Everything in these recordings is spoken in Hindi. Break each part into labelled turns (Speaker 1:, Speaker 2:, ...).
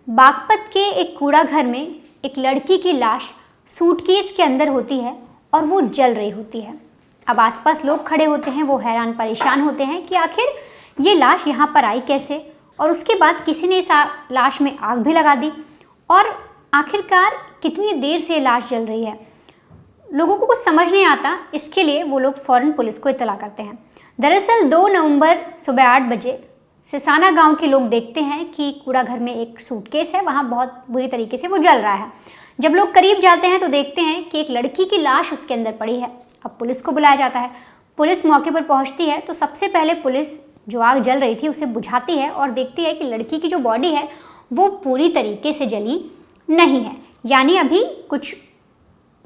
Speaker 1: बागपत के एक कूड़ा घर में एक लड़की की लाश सूटकेस के अंदर होती है और वो जल रही होती है। अब आसपास लोग खड़े होते हैं, वो हैरान परेशान होते हैं कि आखिर ये लाश यहाँ पर आई कैसे, और उसके बाद किसी ने इस लाश में आग भी लगा दी और आखिरकार कितनी देर से लाश जल रही है। लोगों को कुछ समझ नहीं आता, इसके लिए वो लोग फ़ौरन पुलिस को इत्तला करते हैं। दरअसल 2 नवंबर सुबह 8 बजे सिसाना गांव के लोग देखते हैं कि कूड़ा घर में एक सूटकेस है, वहाँ बहुत बुरी तरीके से वो जल रहा है। जब लोग करीब जाते हैं तो देखते हैं कि एक लड़की की लाश उसके अंदर पड़ी है। अब पुलिस को बुलाया जाता है। पुलिस मौके पर पहुंचती है तो सबसे पहले पुलिस जो आग जल रही थी उसे बुझाती है और देखती है कि लड़की की जो बॉडी है वो पूरी तरीके से जली नहीं है, यानी अभी कुछ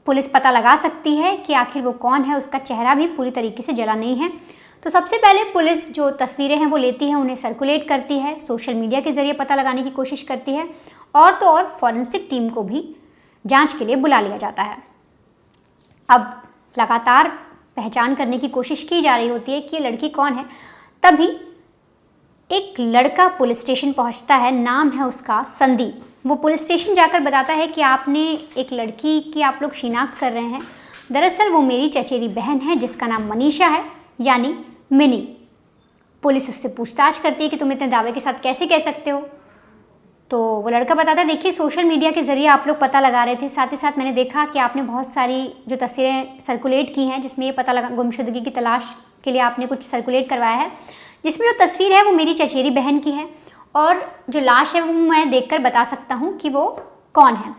Speaker 1: पुलिस पता लगा सकती है कि आखिर वो कौन है, उसका चेहरा भी पूरी तरीके से जला नहीं है। तो सबसे पहले पुलिस जो तस्वीरें हैं वो लेती है, उन्हें सर्कुलेट करती है, सोशल मीडिया के ज़रिए पता लगाने की कोशिश करती है और तो और फॉरेंसिक टीम को भी जांच के लिए बुला लिया जाता है। अब लगातार पहचान करने की कोशिश की जा रही होती है कि ये लड़की कौन है। तभी एक लड़का पुलिस स्टेशन पहुंचता है, नाम है उसका संदीप। वो पुलिस स्टेशन जाकर बताता है कि आपने एक लड़की की आप लोग शिनाख्त कर रहे हैं। दरअसल वो मेरी चचेरी बहन है जिसका नाम मनीषा है, यानी मिनी। पुलिस उससे पूछताछ करती है कि तुम इतने दावे के साथ कैसे कह सकते हो। तो वो लड़का बताता है, देखिए सोशल मीडिया के ज़रिए आप लोग पता लगा रहे थे, साथ ही साथ मैंने देखा कि आपने बहुत सारी जो तस्वीरें सर्कुलेट की हैं जिसमें ये पता लगा गुमशुदगी की तलाश के लिए आपने कुछ सर्कुलेट करवाया है, जिसमें जो तस्वीर है वो मेरी चचेरी बहन की है और जो लाश है वो मैं देखकर बता सकता हूँ कि वो कौन है।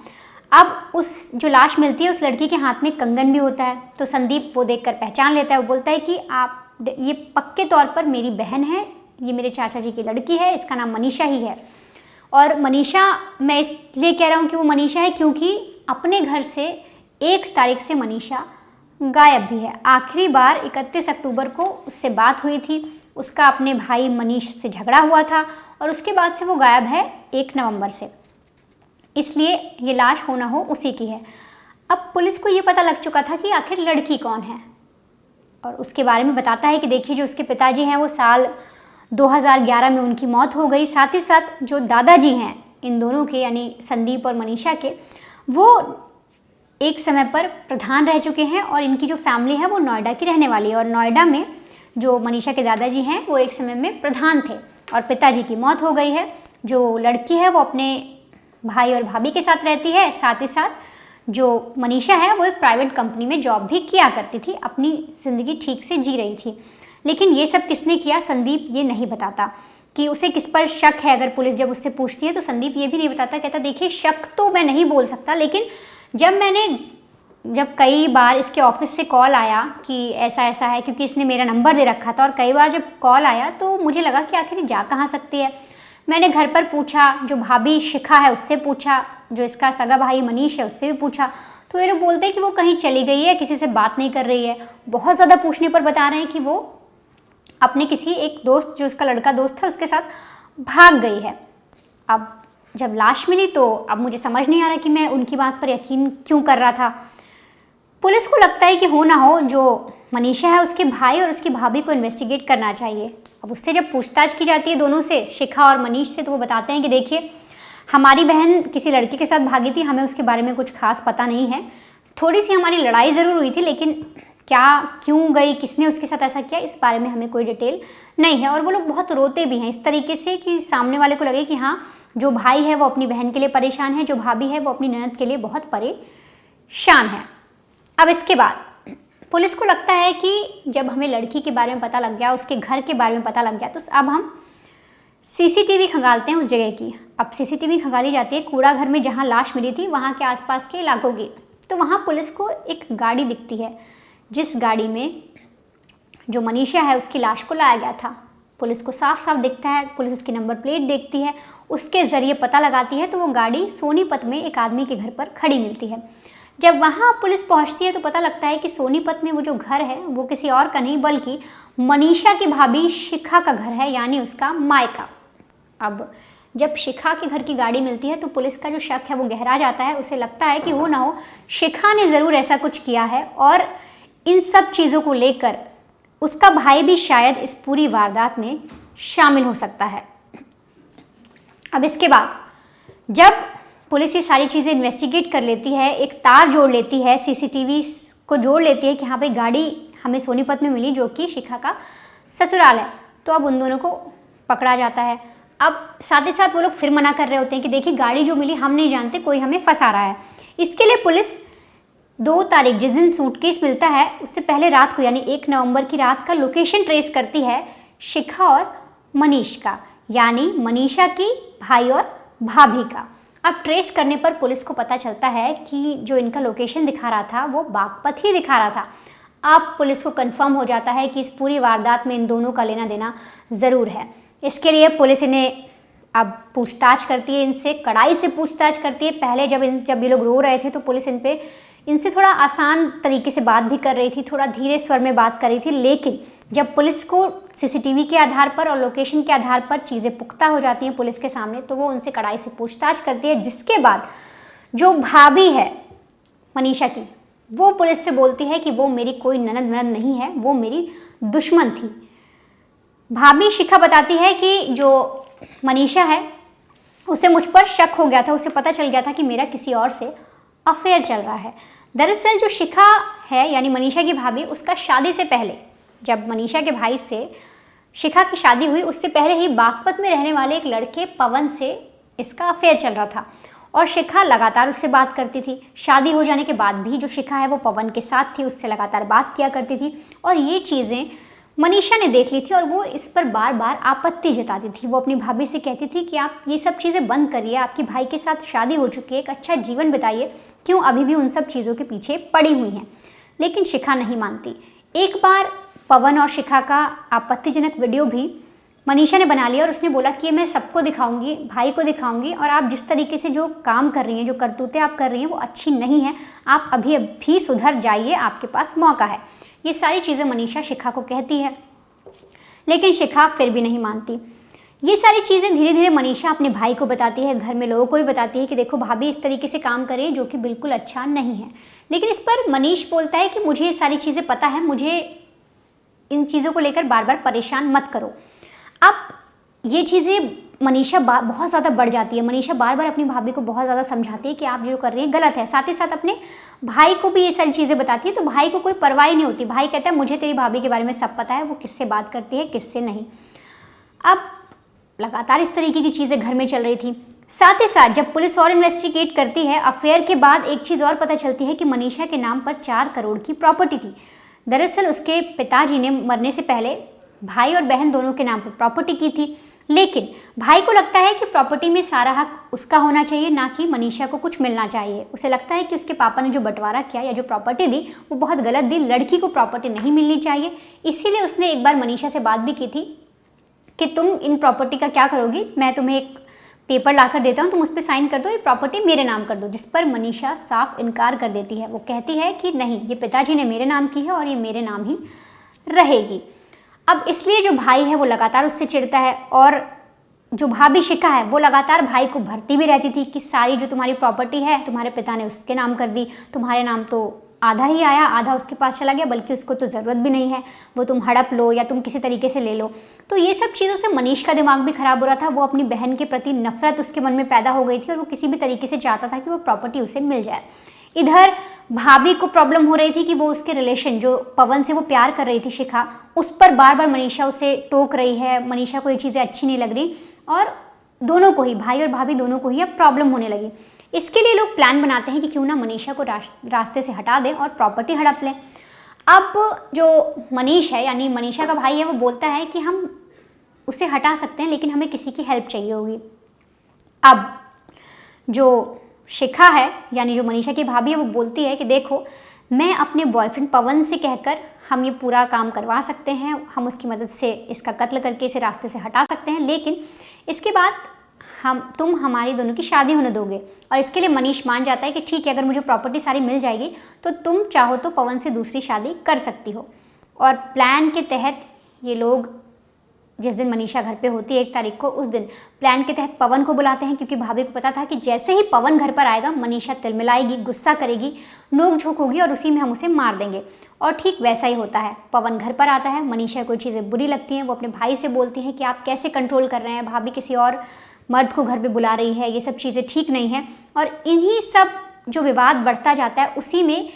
Speaker 1: अब उस जो लाश मिलती है उस लड़की के हाथ में कंगन भी होता है, तो संदीप वो देखकर पहचान लेता है। वो बोलता है कि आप ये पक्के तौर पर मेरी बहन है, ये मेरे चाचा जी की लड़की है, इसका नाम मनीषा ही है। और मनीषा मैं इसलिए कह रहा हूँ कि वो मनीषा है क्योंकि अपने घर से 1 तारीख से मनीषा गायब भी है। आखिरी बार 31 अक्टूबर को उससे बात हुई थी, उसका अपने भाई मनीष से झगड़ा हुआ था और उसके बाद से वो गायब है 1 नवंबर से, इसलिए ये लाश हो ना हो उसी की है। अब पुलिस को ये पता लग चुका था कि आखिर लड़की कौन है और उसके बारे में बताता है कि देखिए जो उसके पिताजी हैं वो साल 2011 में उनकी मौत हो गई। साथ ही साथ जो दादाजी हैं इन दोनों के, यानी संदीप और मनीषा के, वो एक समय पर प्रधान रह चुके हैं और इनकी जो फैमिली है वो नोएडा की रहने वाली है। और नोएडा में जो मनीषा के दादाजी हैं वो एक समय में प्रधान थे और पिताजी की मौत हो गई है। जो लड़की है वो अपने भाई और भाभी के साथ रहती है। साथ ही साथ जो मनीषा है वो एक प्राइवेट कंपनी में जॉब भी किया करती थी, अपनी ज़िंदगी ठीक से जी रही थी। लेकिन ये सब किसने किया संदीप ये नहीं बताता कि उसे किस पर शक है। अगर पुलिस जब उससे पूछती है तो संदीप ये भी नहीं बताता, कहता देखिए शक तो मैं नहीं बोल सकता, लेकिन जब कई बार इसके ऑफिस से कॉल आया कि ऐसा ऐसा है, क्योंकि इसने मेरा नंबर दे रखा था, और कई बार जब कॉल आया तो मुझे लगा कि आखिर जा कहाँ सकती है। मैंने घर पर पूछा, जो भाभी शिखा है उससे पूछा, जो इसका सगा भाई मनीष है उससे भी पूछा, तो ये लोग बोलते हैं कि वो कहीं चली गई है, किसी से बात नहीं कर रही है। बहुत ज़्यादा पूछने पर बता रहे हैं कि वो अपने किसी एक दोस्त, जो उसका लड़का दोस्त था, उसके साथ भाग गई है। अब जब लाश मिली तो अब मुझे समझ नहीं आ रहा कि मैं उनकी बात पर यकीन क्यों कर रहा था। पुलिस को लगता है कि हो ना हो जो मनीषा है उसके भाई और उसकी भाभी को इन्वेस्टिगेट करना चाहिए। अब उससे जब पूछताछ की जाती है दोनों से, शिखा और मनीष से, तो वो बताते हैं कि देखिए हमारी बहन किसी लड़के के साथ भागी थी, हमें उसके बारे में कुछ खास पता नहीं है। थोड़ी सी हमारी लड़ाई ज़रूर हुई थी, लेकिन क्या क्यों गई, किसने उसके साथ ऐसा किया, इस बारे में हमें कोई डिटेल नहीं है। और वो लोग बहुत रोते भी हैं इस तरीके से कि सामने वाले को लगे कि हाँ जो भाई है वो अपनी बहन के लिए परेशान है, जो भाभी है वो अपनी ननद के लिए बहुत परेशान है। अब इसके बाद पुलिस को लगता है कि जब हमें लड़की के बारे में पता लग गया, उसके घर के बारे में पता लग गया, तो अब हम सीसीटीवी खंगालते हैं उस जगह की। अब सीसीटीवी खंगाली जाती है कूड़ा घर में जहाँ लाश मिली थी वहाँ के आसपास के इलाकों की। तो वहाँ पुलिस को एक गाड़ी दिखती है, जिस गाड़ी में जो मनीषा है उसकी लाश को लाया गया था। पुलिस को साफ साफ दिखता है, पुलिस उसकी नंबर प्लेट देखती है, उसके ज़रिए पता लगाती है, तो वो गाड़ी सोनीपत में एक आदमी के घर पर खड़ी मिलती है। जब वहाँ पुलिस पहुँचती है तो पता लगता है कि सोनीपत में वो जो घर है वो किसी और का नहीं बल्कि मनीषा की भाभी शिखा का घर है, यानी उसका मायका। अब जब शिखा के घर की गाड़ी मिलती है तो पुलिस का जो शक है वो गहरा जाता है। उसे लगता है कि हो ना हो शिखा ने ज़रूर ऐसा कुछ किया है और इन सब चीज़ों को लेकर उसका भाई भी शायद इस पूरी वारदात में शामिल हो सकता है। अब इसके बाद जब पुलिस ये सारी चीज़ें इन्वेस्टिगेट कर लेती है, एक तार जोड़ लेती है, सीसीटीवी को जोड़ लेती है कि हाँ भाई गाड़ी हमें सोनीपत में मिली जो कि शिखा का ससुराल है, तो अब उन दोनों को पकड़ा जाता है। अब साथ ही साथ वो लोग फिर मना कर रहे होते हैं कि देखिए गाड़ी जो मिली हम नहीं जानते, कोई हमें फंसा रहा है। इसके लिए पुलिस 2 तारीख जिस दिन सूटकेस मिलता है उससे पहले रात को यानी 1 नवंबर की रात का लोकेशन ट्रेस करती है शिखा और मनीष का, यानी मनीषा की भाई और भाभी का। अब ट्रेस करने पर पुलिस को पता चलता है कि जो इनका लोकेशन दिखा रहा था वो बागपत ही दिखा रहा था। अब पुलिस को कंफर्म हो जाता है कि इस पूरी वारदात में इन दोनों का लेना देना ज़रूर है। इसके लिए पुलिस इन्हें अब पूछताछ करती है, इनसे कड़ाई से पूछताछ करती है। पहले जब ये लोग रो रहे थे तो पुलिस इनसे थोड़ा आसान तरीके से बात भी कर रही थी, थोड़ा धीरे स्वर में बात कर रही थी। लेकिन जब पुलिस को सीसीटीवी के आधार पर और लोकेशन के आधार पर चीज़ें पुख्ता हो जाती हैं पुलिस के सामने, तो वो उनसे कड़ाई से पूछताछ करती है। जिसके बाद जो भाभी है मनीषा की, वो पुलिस से बोलती है कि वो मेरी कोई ननद नहीं है, वो मेरी दुश्मन थी। भाभी शिखा बताती है कि जो मनीषा है उसे मुझ पर शक हो गया था, उसे पता चल गया था कि मेरा किसी और से अफेयर चल रहा है। दरअसल जो शिखा है यानी मनीषा की भाभी, उसका शादी से पहले, जब मनीषा के भाई से शिखा की शादी हुई उससे पहले ही बागपत में रहने वाले एक लड़के पवन से इसका अफेयर चल रहा था और शिखा लगातार उससे बात करती थी। शादी हो जाने के बाद भी जो शिखा है वो पवन के साथ थी, उससे लगातार बात किया करती थी और ये चीज़ें मनीषा ने देख ली थी और वो इस पर बार बार आपत्ति जताती थी। वो अपनी भाभी से कहती थी कि आप ये सब चीज़ें बंद करिए, आपके भाई के साथ शादी हो चुकी है, एक अच्छा जीवन बिताइए, क्यों अभी भी उन सब चीज़ों के पीछे पड़ी हुई हैं। लेकिन शिखा नहीं मानती। एक बार पवन और शिखा का आपत्तिजनक वीडियो भी मनीषा ने बना लिया और उसने बोला कि मैं सबको दिखाऊंगी, भाई को दिखाऊंगी और आप जिस तरीके से जो काम कर रही हैं, जो करतूतें आप कर रही हैं वो अच्छी नहीं है, आप अभी सुधर जाइए, आपके पास मौका है। ये सारी चीज़ें मनीषा शिखा को कहती है, लेकिन शिखा फिर भी नहीं मानती। ये सारी चीज़ें धीरे धीरे मनीषा अपने भाई को बताती है, घर में लोगों को भी बताती है कि देखो भाभी इस तरीके से काम करें जो कि बिल्कुल अच्छा नहीं है। लेकिन इस पर मनीष बोलता है कि मुझे ये सारी चीज़ें पता है, मुझे इन चीज़ों को लेकर बार बार परेशान मत करो। अब ये चीज़ें मनीषा बहुत ज़्यादा बढ़ जाती है। मनीषा बार बार अपनी भाभी को बहुत ज़्यादा समझाती है कि आप जो कर रही हैं गलत है। साथ ही साथ अपने भाई को भी ये सारी चीज़ें बताती है, तो भाई को कोई परवाह नहीं होती। भाई कहता है मुझे तेरी भाभी के बारे में सब पता है, वो किससे बात करती है किससे नहीं। अब लगातार इस तरीके की चीज़ें घर में चल रही थी। साथ ही साथ जब पुलिस और इन्वेस्टिगेट करती है अफेयर के बाद एक चीज़ और पता चलती है कि मनीषा के नाम पर 4 करोड़ की प्रॉपर्टी थी। दरअसल उसके पिताजी ने मरने से पहले भाई और बहन दोनों के नाम पर प्रॉपर्टी की थी, लेकिन भाई को लगता है कि प्रॉपर्टी में सारा हक उसका होना चाहिए, ना कि मनीषा को कुछ मिलना चाहिए। उसे लगता है कि उसके पापा ने जो बंटवारा किया या जो प्रॉपर्टी दी वो बहुत गलत दी, लड़की को प्रॉपर्टी नहीं मिलनी चाहिए। इसीलिए उसने एक बार मनीषा से बात भी की थी कि तुम इन प्रॉपर्टी का क्या करोगी, मैं तुम्हें एक पेपर ला कर देता हूँ, तुम उस पर साइन कर दो, ये प्रॉपर्टी मेरे नाम कर दो। जिस पर मनीषा साफ इनकार कर देती है। वो कहती है कि नहीं, ये पिताजी ने मेरे नाम की है और ये मेरे नाम ही रहेगी। अब इसलिए जो भाई है वो लगातार उससे चिढ़ता है और जो भाभी शिखा है वो लगातार भाई को भरती भी रहती थी कि सारी जो तुम्हारी प्रॉपर्टी है तुम्हारे पिता ने उसके नाम कर दी, तुम्हारे नाम तो आधा ही आया, आधा उसके पास चला गया, बल्कि उसको तो ज़रूरत भी नहीं है, वो तुम हड़प लो या तुम किसी तरीके से ले लो। तो ये सब चीज़ों से मनीष का दिमाग भी खराब हो रहा था। वो अपनी बहन के प्रति नफरत उसके मन में पैदा हो गई थी और वो किसी भी तरीके से चाहता था कि वो प्रॉपर्टी उसे मिल जाए। इधर भाभी को प्रॉब्लम हो रही थी कि वो उसके रिलेशन जो पवन से वो प्यार कर रही थी शिखा, उस पर बार बार मनीषा उसे टोक रही है। मनीषा को ये चीज़ें अच्छी नहीं लग रही और दोनों को ही, भाई और भाभी दोनों को ही अब प्रॉब्लम होने लगी। इसके लिए लोग प्लान बनाते हैं कि क्यों ना मनीषा को रास्ते से हटा दें और प्रॉपर्टी हड़प लें। अब जो मनीष है यानी मनीषा का भाई है वो बोलता है कि हम उसे हटा सकते हैं, लेकिन हमें किसी की हेल्प चाहिए होगी। अब जो शिखा है यानी जो मनीषा की भाभी है वो बोलती है कि देखो, मैं अपने बॉयफ्रेंड पवन से कहकर हम ये पूरा काम करवा सकते हैं, हम उसकी मदद से इसका कत्ल करके इसे रास्ते से हटा सकते हैं, लेकिन इसके बाद तुम हमारी दोनों की शादी होने दोगे। और इसके लिए मनीष मान जाता है कि ठीक है, अगर मुझे प्रॉपर्टी सारी मिल जाएगी तो तुम चाहो तो पवन से दूसरी शादी कर सकती हो। और प्लान के तहत ये लोग जिस दिन मनीषा घर पे होती है 1 तारीख को, उस दिन प्लान के तहत पवन को बुलाते हैं, क्योंकि भाभी को पता था कि जैसे ही पवन घर पर आएगा मनीषा तिलमिलाएगी, गुस्सा करेगी, नोक झोंक होगी और उसी में हम उसे मार देंगे। और ठीक वैसा ही होता है। पवन घर पर आता है, मनीषा को चीज़ें बुरी लगती हैं, वो अपने भाई से बोलती हैं कि आप कैसे कंट्रोल कर रहे हैं, भाभी किसी और मर्द को घर पे बुला रही है, ये सब चीज़ें ठीक नहीं है। और इन्हीं सब जो विवाद बढ़ता जाता है, उसी में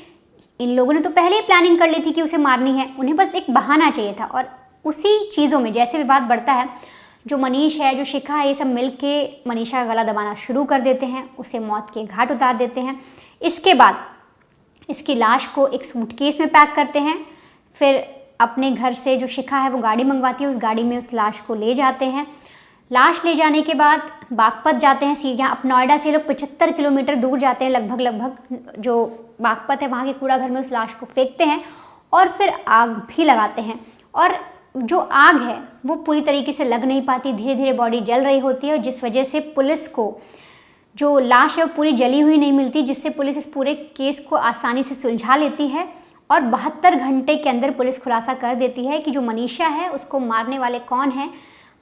Speaker 1: इन लोगों ने तो पहले ही प्लानिंग कर ली थी कि उसे मारनी है, उन्हें बस एक बहाना चाहिए था। और उसी चीज़ों में जैसे विवाद बढ़ता है, जो मनीष है, जो शिखा है, ये सब मिल के मनीषा का गला दबाना शुरू कर देते हैं, उसे मौत के घाट उतार देते हैं। इसके बाद इसकी लाश को एक सूटकेस में पैक करते हैं, फिर अपने घर से जो शिखा है वो गाड़ी मंगवाती है, उस गाड़ी में उस लाश को ले जाते हैं। लाश ले जाने के बाद बागपत जाते हैं। यहाँ अब नोएडा से लोग 75 किलोमीटर दूर जाते हैं लगभग जो बागपत है वहाँ के कूड़ा घर में उस लाश को फेंकते हैं और फिर आग भी लगाते हैं। और जो आग है वो पूरी तरीके से लग नहीं पाती, धीरे धीरे बॉडी जल रही होती है, और जिस वजह से पुलिस को जो लाश है वो पूरी जली हुई नहीं मिलती, जिससे पुलिस इस पूरे केस को आसानी से सुलझा लेती है। और 72 घंटे के अंदर पुलिस खुलासा कर देती है कि जो मनीषा है उसको मारने वाले कौन हैं।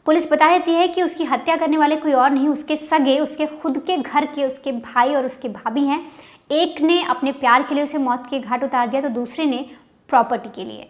Speaker 1: पुलिस बता देती है कि उसकी हत्या करने वाले कोई और नहीं, उसके सगे, उसके खुद के घर के उसके भाई और उसके भाभी हैं। एक ने अपने प्यार के लिए उसे मौत के घाट उतार दिया, तो दूसरे ने प्रॉपर्टी के लिए।